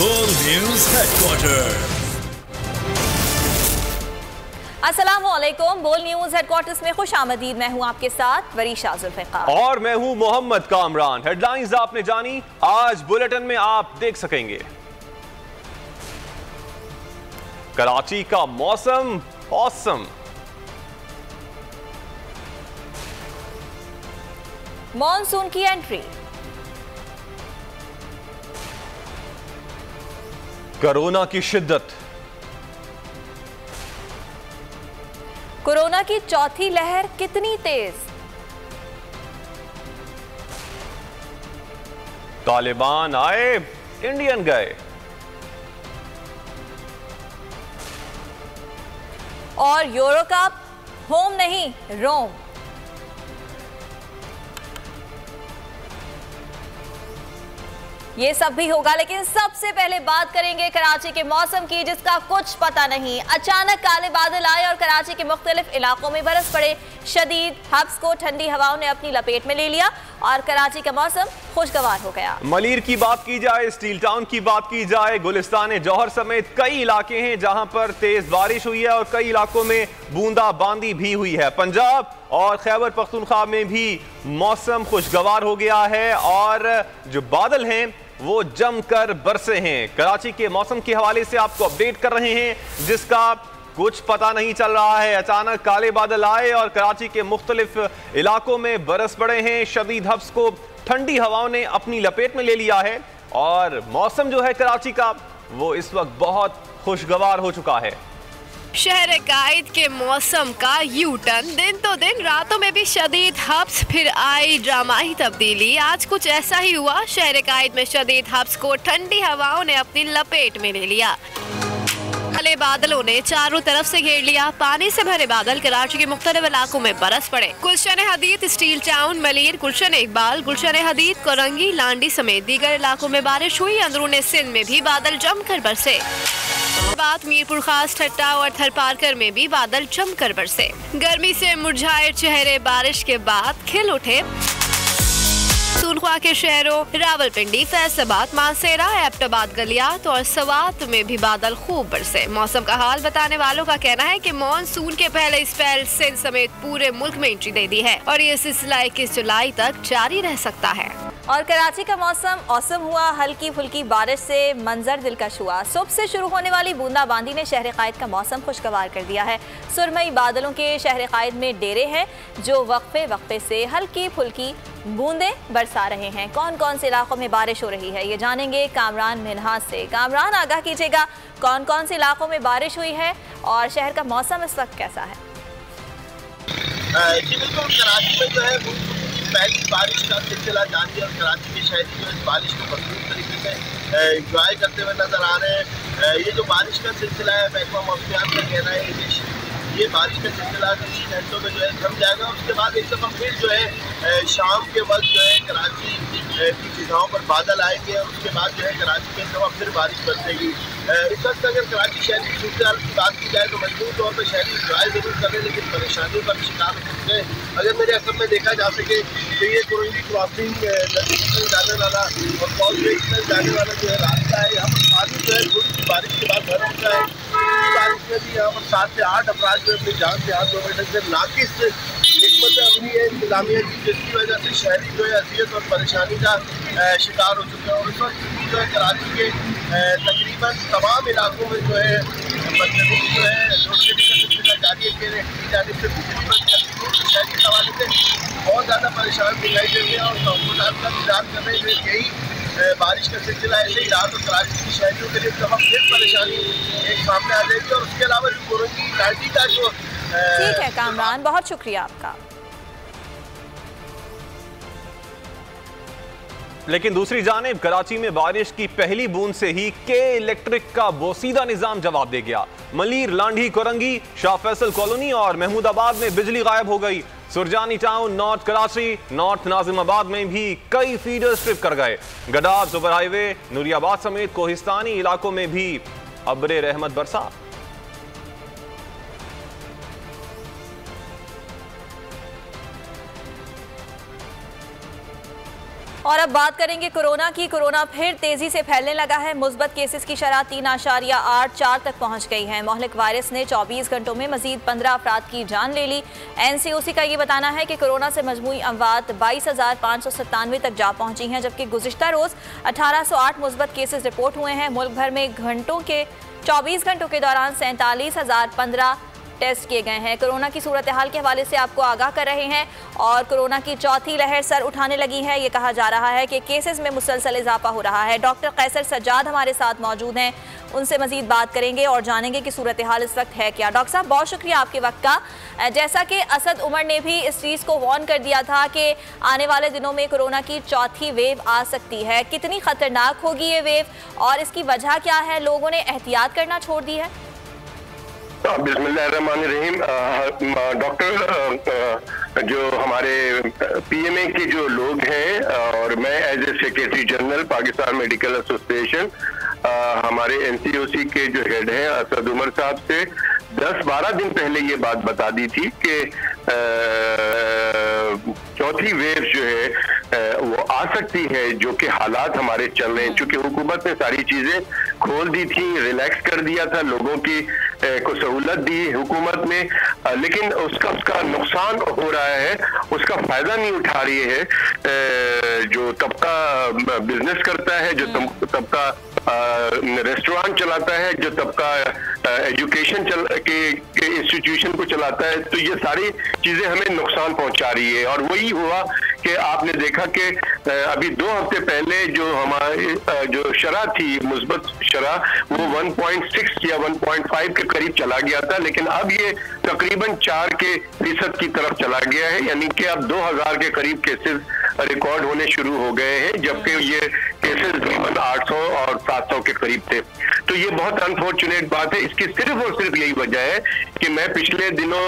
बोल news headquarter. अस्सलामुअलैकुम। बोल न्यूज हेडक्वार्टर्स में खुश आमदीद। मैं हूं आपके साथ वरीशा जुल्फिकार और मैं हूं मोहम्मद कामरान। हेडलाइंस आपने जानी, आज बुलेटिन में आप देख सकेंगे। कराची का मौसम औसम, मॉनसून की एंट्री, कोरोना की शिद्दत, कोरोना की चौथी लहर कितनी तेज, तालिबान आए इंडियन गए, और यूरो कप होम नहीं रोम। ये सब भी होगा, लेकिन सबसे पहले बात करेंगे कराची के मौसम की, जिसका कुछ पता नहीं। अचानक काले बादल आए और कराची के मुख्तलिफ इलाकों में बरस पड़े। शदीद हब्स को ठंडी हवाओं ने अपनी लपेट में ले लिया और कराची का मौसम खुशगवार हो गया। मलीर की बात की जाए, स्टील टाउन की बात की जाए, गुलिस्तान जौहर समेत कई इलाके हैं जहां पर तेज बारिश हुई है और कई इलाकों में बूंदाबांदी भी हुई है। पंजाब और खैबर पख्तूनख्वा में भी मौसम खुशगवार हो गया है और जो बादल हैं वो जमकर बरसे हैं। कराची के मौसम के हवाले से आपको अपडेट कर रहे हैं, जिसका कुछ पता नहीं चल रहा है। अचानक काले बादल आए और कराची के मुख्तलिफ इलाकों में बरस पड़े हैं। शदीद हब्स को ठंडी हवाओं ने अपनी लपेट में ले लिया है और मौसम जो है कराची का वो इस वक्त बहुत खुशगवार हो चुका है। शहर कायद के मौसम का यू टर्न, दिन तो दिन, रातों में भी शदीद हब्स, फिर आई ड्रामाई तब्दीली। आज कुछ ऐसा ही हुआ। शहर कायद में शदीद हब्स को ठंडी हवाओं ने अपनी लपेट में ले लिया। काले बादलों ने चारों तरफ से घेर लिया। पानी से भरे बादल कराची के मुख्तलिफ इलाकों में बरस पड़े। गुलशन हदीद, स्टील टाउन, मलीर, गुलशन इकबाल, गुलशन हदीद, कोरंगी, लांडी समेत दीगर इलाकों में बारिश हुई। अंदरूनी सिंध में भी बादल जमकर बरसे। बात मीरपुर खास, ठट्टा और थरपारकर में भी बादल जमकर बरसे। गर्मी से मुरझाए चेहरे बारिश के बाद खिल उठे। सूनख्वा के शहरों रावलपिंडी, फैसलाबाद, मानसेरा, एबटाबाद, गलियात और सवात में भी बादल खूब बरसे। मौसम का हाल बताने वालों का कहना है कि मॉनसून के पहले स्पेल सिंध समेत पूरे मुल्क में एंट्री दे दी है और ये सिलसिला 21 जुलाई तक जारी रह सकता है। और कराची का मौसम औसम हुआ। हल्की फुल्की बारिश से मंजर दिलकश हुआ। सुबह से शुरू होने वाली बूंदाबांदी ने शहर कायद का मौसम खुशगवार कर दिया है। सुरमई बादलों के शहर कायद में डेरे हैं जो वक्फे वक्फे से हल्की फुल्की बूंदें बरसा रहे हैं। कौन कौन से इलाकों में बारिश हो रही है ये जानेंगे कामरान मिन्हाज से। कामरान, आगाह कीजिएगा, कौन कौन से इलाकों में बारिश हुई है और शहर का मौसम इस वक्त कैसा है? जी बिल्कुल, कराची में जो है पहली बारिश का सिलसिला जारी है और कराची के शहरी जो इस बारिश को भरपूर तरीके से इंजॉय करते हुए नजर आ रहे हैं। ये जो बारिश का सिलसिला है, महकमा मौसमियात का कहना है कि ये बारिश का सिलसिला कुछ घंटों में जो है थम जाएगा। उसके बाद एक दफ़ा फिर जो है शाम के वक्त जो है कराची की जगहों पर बादल आएंगे और उसके बाद जो है कराची में एक दफ़ा फिर बारिश बरसेगी। इस वक्त अगर कराची शहर की सूरत की बात की जाए तो मजबूत तौर पर शहरी इंजॉय जरूर करें, लेकिन परेशानियों का भी शिकार हो सकते हैं। अगर मेरे असम में देखा जा सके तो ये कोरंगी क्रॉसिंग जाने वाला और कॉलवे जाने वाला जो है रास्ता है, यहाँ पर पानी जो है थोड़ी सी बारिश के बाद भर होता है। बारिश में भी यहाँ पर 7 से 8 अफराद जो अपनी जान से हाथ धोने से नाकिस हिकमत अमली है इंतजामिया की, जिसकी वजह से शहरी जो है अजियत और परेशानी का शिकार हो चुका है। और इस वक्त जो है कराची के तकरीबन तमाम इलाकों में जो है बदतमीजी जो है लोडशेडिंग का सिलसिला जारी है कि जाने से बिजली बंद कर दी है। शहर के हवाले से बहुत ज़्यादा परेशान दिखाई दे रहे हैं और तहफ़्फ़ुज़ात का इंतजार कर रहे हैं। यही बारिश का सिलसिला ऐसे ही रहा तो कराची की शहरियों के लिए तमाम फिर परेशानी एक सामने आ जाएगी। और उसके अलावा जो कोरंगी घाटी का जो ठीक है कामरान, बहुत शुक्रिया आपका। लेकिन दूसरी जानिब कराची में बारिश की पहली बूंद से ही के इलेक्ट्रिक का बोसीदा निजाम जवाब दे गया। मलीर, लांढी, कोरंगी, शाह फैसल कॉलोनी और महमूदाबाद में बिजली गायब हो गई। Surjani town, north Karachi, north Nazimabad में भी कई फीडर्स ट्रिप कर गए। गडाब, सुपर हाईवे, नूरियाबाद समेत कोहिस्तानी इलाकों में भी अब्रे रहमत बरसा। और अब बात करेंगे कोरोना की। कोरोना फिर तेजी से फैलने लगा है। मुस्बत केसेस की शरह 3.84 तक पहुंच गई है। मोहलिक वायरस ने 24 घंटों में मजीद 15 अफराद की जान ले ली। NCOC का ये बताना है कि कोरोना से मजमूई अमवात 22,597 तक जा पहुंची हैं, जबकि गुज़िश्ता रोज 1808 मुस्बत केसेस रिपोर्ट हुए हैं। मुल्क भर में 24 घंटों के दौरान 47,015 टेस्ट किए गए हैं। कोरोना की सूरत हाल के हवाले से आपको आगाह कर रहे हैं। और कोरोना की चौथी लहर सर उठाने लगी है। ये कहा जा रहा है कि केसेस में मुसलसल इजाफा हो रहा है। डॉक्टर कैसर सज्जाद हमारे साथ मौजूद हैं, उनसे मजीद बात करेंगे और जानेंगे कि सूरत हाल इस वक्त है क्या। डॉक्टर साहब, बहुत शुक्रिया आपके वक्त का। जैसा कि असद उमर ने भी इस चीज़ को वार्न कर दिया था कि आने वाले दिनों में कोरोना की चौथी वेव आ सकती है, कितनी खतरनाक होगी ये वेव और इसकी वजह क्या है? लोगों ने एहतियात करना छोड़ दी है। बिस्मिल्लाहिर्रहमानिर्रहीम। डॉक्टर जो हमारे PMA के जो लोग हैं और मैं as a secretary general Pakistan medical association, हमारे NCOC के जो हेड हैं असद उमर साहब से 10-12 दिन पहले ये बात बता दी थी कि चौथी वेव जो है वो आ सकती है, जो कि हालात हमारे चल रहे हैं। चूंकि हुकूमत ने सारी चीजें खोल दी थी, रिलैक्स कर दिया था, लोगों की को सहूलत दी हुकूमत ने, लेकिन उसका नुकसान हो रहा है, उसका फायदा नहीं उठा रही है जो तबका बिजनेस करता है, जो तबका रेस्टोरेंट चलाता है, जो तबका एजुकेशन के इंस्टीट्यूशन को चलाता है। तो ये सारी चीजें हमें नुकसान पहुंचा रही है। और वही हुआ कि आपने देखा कि अभी 2 हफ्ते पहले जो हमारी जो शरह थी, मुस्बत शरह, वो 1.6 या 1.5 के करीब चला गया था, लेकिन अब ये तकरीबन 4% की तरफ चला गया है। यानी कि अब 2000 के करीब केसेस रिकॉर्ड होने शुरू हो गए हैं, जबकि ये केसेस 800 और 700 के करीब थे। तो ये बहुत अनफॉर्चुनेट बात है। इसकी सिर्फ और सिर्फ यही वजह है कि मैं पिछले दिनों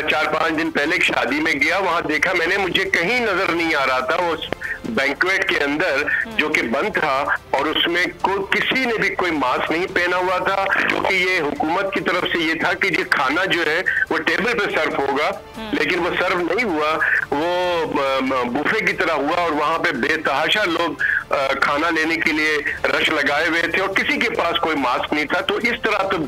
4-5 दिन पहले एक शादी में गया, वहां देखा मैंने, मुझे कहीं नजर नहीं आ रहा था उस बैंक्वेट के अंदर जो कि बंद था, और उसमें किसी ने भी कोई मास्क नहीं पहना हुआ था, क्योंकि ये हुकूमत की तरफ से ये था कि ये खाना जो है वो टेबल पे सर्व होगा, लेकिन वो सर्व नहीं हुआ, वो बुफे की तरह हुआ और वहां पे बेतहाशा लोग खाना लेने के लिए रश लगाए हुए थे और किसी के पास कोई मास्क नहीं था। तो इस तरह तो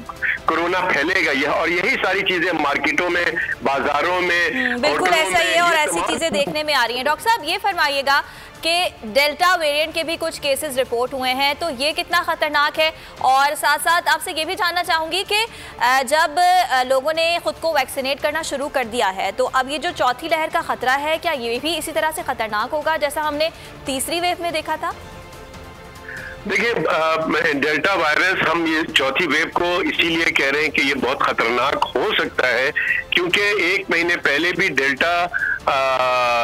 कोरोना फैलेगा यह, और यही सारी चीजें मार्केटों में, बाजारों में बिल्कुल ऐसा ही है और ऐसी चीजें देखने में आ रही हैं। डॉक्टर साहब, ये फरमाइएगा कि डेल्टा वेरिएंट के भी कुछ केसेस रिपोर्ट हुए हैं, तो ये कितना खतरनाक है? और साथ साथ आपसे ये भी जानना चाहूंगी कि जब लोगों ने खुद को वैक्सीनेट करना शुरू कर दिया है, तो अब ये जो चौथी लहर का खतरा है, क्या ये भी इसी तरह से खतरनाक होगा जैसा हमने तीसरी वेव में देखा था? देखिए, डेल्टा वायरस, हम ये चौथी वेव को इसीलिए कह रहे हैं कि ये बहुत खतरनाक हो सकता है, क्योंकि 1 महीने पहले भी डेल्टा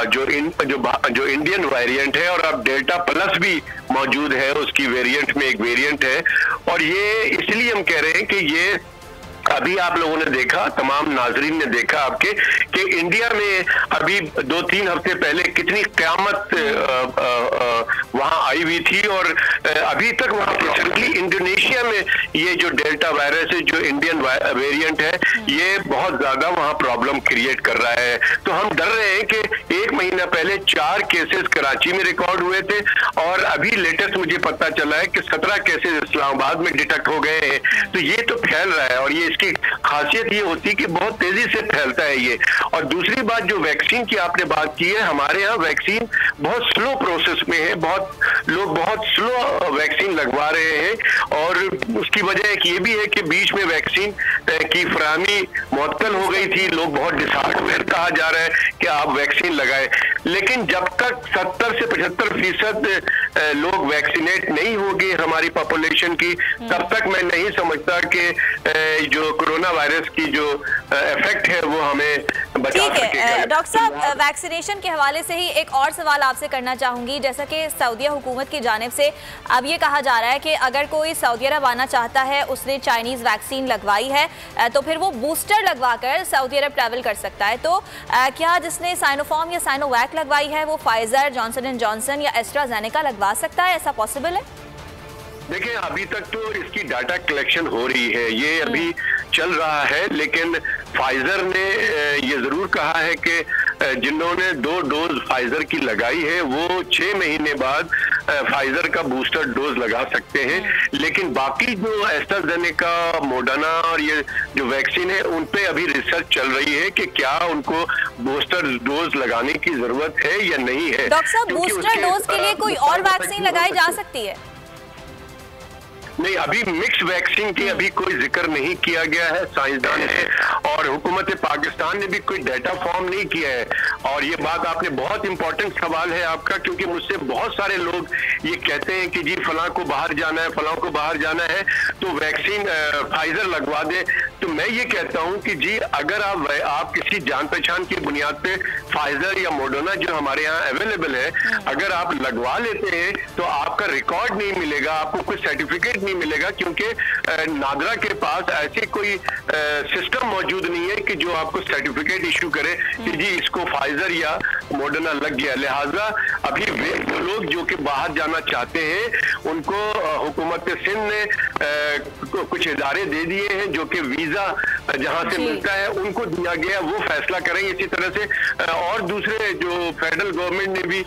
जो इंडियन वेरिएंट है, और अब डेल्टा प्लस भी मौजूद है, उसकी वेरिएंट में एक वेरिएंट है। और ये इसलिए हम कह रहे हैं कि ये अभी आप लोगों ने देखा, तमाम नाजरीन ने देखा आपके, कि इंडिया में अभी 2-3 हफ्ते पहले कितनी क़यामत वहां आई हुई थी, और अभी तक वहां रिसेंटली इंडोनेशिया में ये जो डेल्टा वायरस है, जो इंडियन वेरिएंट है, ये बहुत ज्यादा वहां प्रॉब्लम क्रिएट कर रहा है। तो हम डर रहे हैं कि 1 महीना पहले 4 केसेस कराची में रिकॉर्ड हुए थे, और अभी लेटेस्ट मुझे पता चला है कि 17 केसेस इस्लामाबाद में डिटेक्ट हो गए हैं। तो ये तो फैल रहा है, और ये इसकी खासियत ये होती है कि बहुत तेजी से फैलता है ये। और दूसरी बात, जो वैक्सीन की आपने बात की है, हमारे यहाँ वैक्सीन बहुत स्लो प्रोसेस में है, लोग बहुत स्लो वैक्सीन लगवा रहे हैं, और उसकी वजह एक ये भी है कि बीच में वैक्सीन की फराहमी मुअत्तल हो गई थी। लोग बहुत डिसहार्टमेंट, कहा जा रहा है कि आप वैक्सीन लगाएं, लेकिन जब तक 70 से 75% लोग वैक्सीनेट नहीं होंगे हमारी पॉपुलेशन की, तब तक मैं नहीं समझता कि जो कोरोना वायरस की जो इफेक्ट है वो हमें बचा सकेगा। ठीक है डॉक्टर साहब, वैक्सीनेशन के हवाले से ही एक और सवाल आपसे करना चाहूंगी। जैसा कि सऊदीया हुकूमत की जानिब से अब ये कहा जा रहा है कि अगर कोई सऊदी अरब आना चाहता है, उसने चाइनीज़ वैक्सीन लगवाई है, तो फिर वो बूस्टर लगवा कर सऊदी अरब ट्रैवल कर सकता है। तो क्या जिसने साइनोफार्म या साइनोवैक लगवाई है वो फाइजर, जॉनसन एंड जॉनसन या एस्ट्राजेनेका लगवा सकता है? ऐसा पॉसिबल है? देखिए, अभी तक तो इसकी डाटा कलेक्शन हो रही है, ये अभी चल रहा है, लेकिन फाइजर ने ये जरूर कहा है कि जिन्होंने 2 डोज फाइजर की लगाई है वो 6 महीने बाद फाइजर का बूस्टर डोज लगा सकते हैं। लेकिन बाकी जो एस्ट्राजेनेका, मोडर्ना और ये जो वैक्सीन है उन पे अभी रिसर्च चल रही है कि क्या उनको बूस्टर डोज लगाने की जरूरत है या नहीं है। डॉक्टर साहब, बूस्टर डोज के लिए कोई और वैक्सीन लगाई जा सकती है? नहीं, अभी मिक्स वैक्सीन की अभी कोई जिक्र नहीं किया गया है साइंसदान ने, और हुकूमत पाकिस्तान ने भी कोई डाटा फॉर्म नहीं किया है। और ये बात आपने, बहुत इंपॉर्टेंट सवाल है आपका, क्योंकि मुझसे बहुत सारे लोग ये कहते हैं कि जी फलां को बाहर जाना है, फलां को बाहर जाना है तो वैक्सीन फाइजर लगवा दे। तो मैं ये कहता हूं कि जी अगर आप किसी जान पहचान की बुनियाद पे फाइजर या मोडर्ना जो हमारे यहाँ अवेलेबल है अगर आप लगवा लेते हैं तो आपका रिकॉर्ड नहीं मिलेगा, आपको कोई सर्टिफिकेट नहीं मिलेगा, क्योंकि नादरा के पास ऐसी कोई सिस्टम मौजूद नहीं है कि जो आपको सर्टिफिकेट इशू करे कि जी इसको फाइजर या मोडर्ना लग गया। लिहाजा अभी वे लोग जो कि बाहर जाना चाहते हैं उनको हुकूमत सिंध ने कुछ इदारे दे दिए हैं जो कि वीजा जहां से मिलता है उनको दिया गया, वो फैसला करेंगे। इसी तरह से और दूसरे जो फेडरल गवर्नमेंट ने भी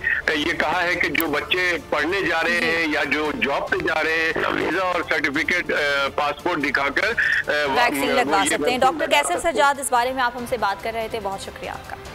ये कहा है कि जो बच्चे पढ़ने जा रहे हैं या जो जॉब पे जा रहे हैं वीजा और सर्टिफिकेट पासपोर्ट दिखाकर वैक्सीन लगवा सकते हैं। डॉक्टर कैसर सज्जाद, इस बारे में आप हमसे बात कर रहे थे, बहुत शुक्रिया आपका।